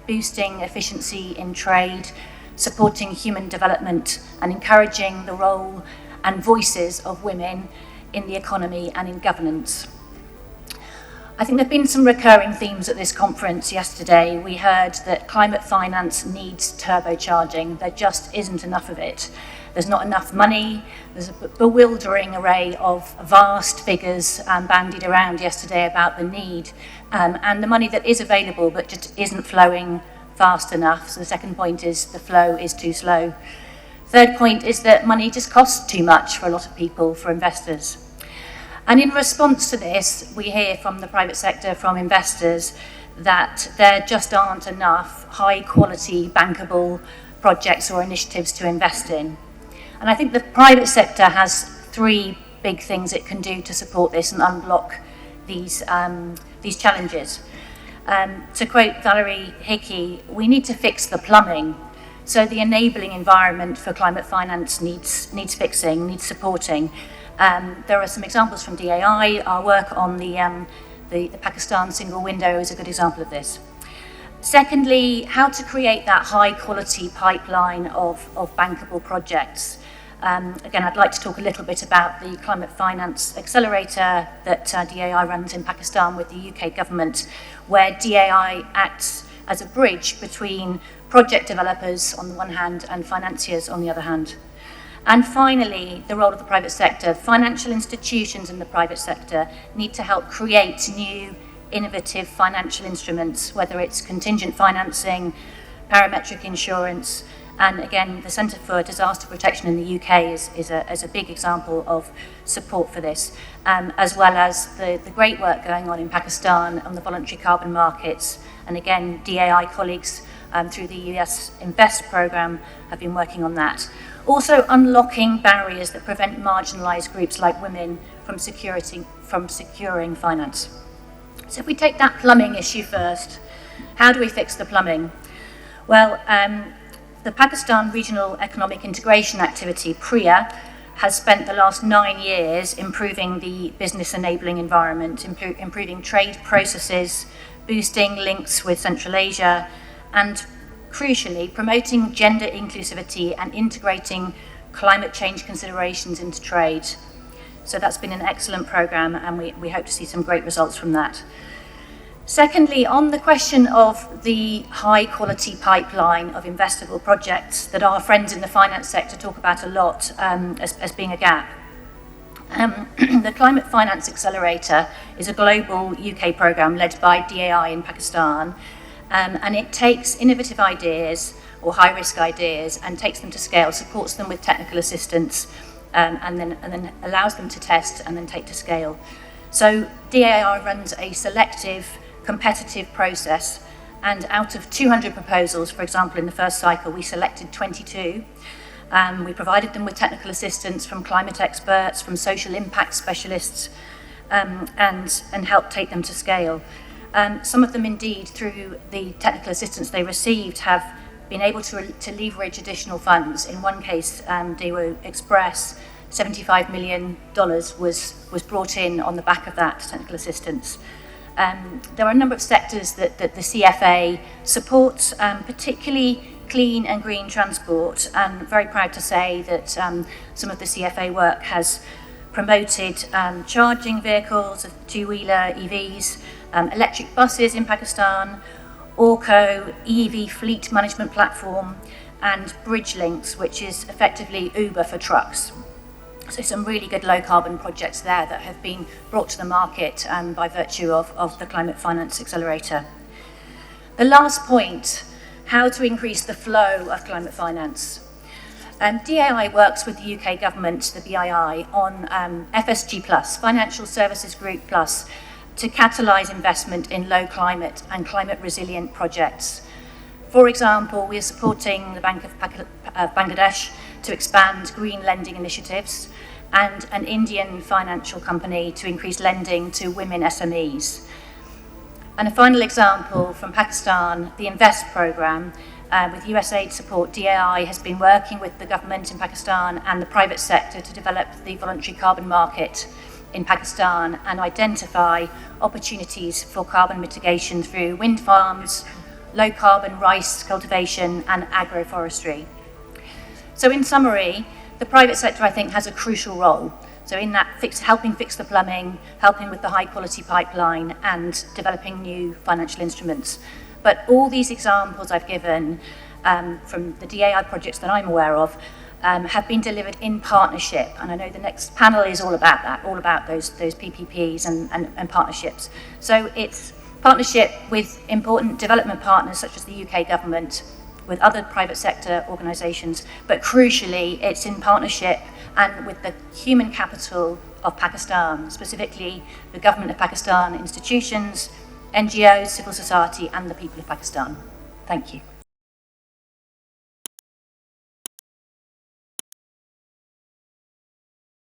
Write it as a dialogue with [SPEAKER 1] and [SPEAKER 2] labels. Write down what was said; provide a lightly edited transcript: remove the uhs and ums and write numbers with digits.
[SPEAKER 1] boosting efficiency in trade, supporting human development, and encouraging the role and voices of women in the economy and in governance. I think there have been some recurring themes at this conference yesterday. We heard that climate finance needs turbocharging. There just isn't enough of it. There's not enough money. There's a bewildering array of vast figures bandied around yesterday about the need and the money that is available but just isn't flowing fast enough. So the second point is the flow is too slow. Third point is that money just costs too much for a lot of people, for investors. And in response to this, we hear from the private sector, from investors, that there just aren't enough high-quality, bankable projects or initiatives to invest in. And I think the private sector has three big things it can do to support this and unblock these challenges. To quote Valerie Hickey, we need to fix the plumbing. So the enabling environment for climate finance needs fixing, needs supporting. There are some examples from DAI. Our work on the Pakistan single window is a good example of this. Secondly, how to create that high-quality pipeline of bankable projects. Again, I'd like to talk a little bit about the Climate Finance Accelerator that DAI runs in Pakistan with the UK government, where DAI acts as a bridge between project developers on the one hand and financiers on the other hand. And finally, the role of the private sector. Financial institutions in the private sector need to help create new, innovative financial instruments, whether it's contingent financing, parametric insurance, and again, the Centre for Disaster Protection in the UK is a big example of support for this, as well as the great work going on in Pakistan on the voluntary carbon markets. And again, DAI colleagues through the US Invest programme have been working on that. Also unlocking barriers that prevent marginalised groups like women from securing finance. So if we take that plumbing issue first, how do we fix the plumbing? Well, the Pakistan Regional Economic Integration Activity, PRIA, has spent the last 9 years improving the business enabling environment, improving trade processes, boosting links with Central Asia, and crucially, promoting gender inclusivity and integrating climate change considerations into trade. So that's been an excellent programme, and we hope to see some great results from that. Secondly, on the question of the high-quality pipeline of investable projects that our friends in the finance sector talk about a lot as being a gap. The Climate Finance Accelerator is a global UK programme led by DAI in Pakistan, and it takes innovative ideas or high-risk ideas and takes them to scale, supports them with technical assistance, and then allows them to test and then take to scale. So DAI runs a selective, competitive process, and out of 200 proposals, for example, in the first cycle, we selected 22. We provided them with technical assistance from climate experts, from social impact specialists, and helped take them to scale. Some of them, indeed, through the technical assistance they received, have been able to leverage additional funds. In one case, Daewoo Express, $75 million was brought in on the back of that technical assistance. There are a number of sectors that the CFA supports, particularly clean and green transport. And very proud to say that some of the CFA work has promoted charging vehicles, two-wheeler EVs, electric buses in Pakistan, Orco, EV fleet management platform, and Bridge Links, which is effectively Uber for trucks. So some really good low-carbon projects there that have been brought to the market by virtue of the Climate Finance Accelerator. The last point, how to increase the flow of climate finance. DAI works with the UK government, the BII, on FSG+, Financial Services Group Plus, to catalyse investment in low climate and climate resilient projects. For example, we are supporting the Bank of Bangladesh to expand green lending initiatives and an Indian financial company to increase lending to women SMEs. And a final example from Pakistan, the Invest programme. With USAID support, DAI has been working with the government in Pakistan and the private sector to develop the voluntary carbon market in Pakistan and identify opportunities for carbon mitigation through wind farms, low carbon rice cultivation and agroforestry. So in summary, the private sector, I think, has a crucial role. So in that, helping fix the plumbing, helping with the high quality pipeline and developing new financial instruments. But all these examples I've given from the DAI projects that I'm aware of have been delivered in partnership. And I know the next panel is all about that, all about those PPPs and partnerships. So it's partnership with important development partners such as the UK government, with other private sector organisations, but crucially it's in partnership and with the human capital of Pakistan, specifically the government of Pakistan institutions, NGOs, civil society and the people of Pakistan. Thank you.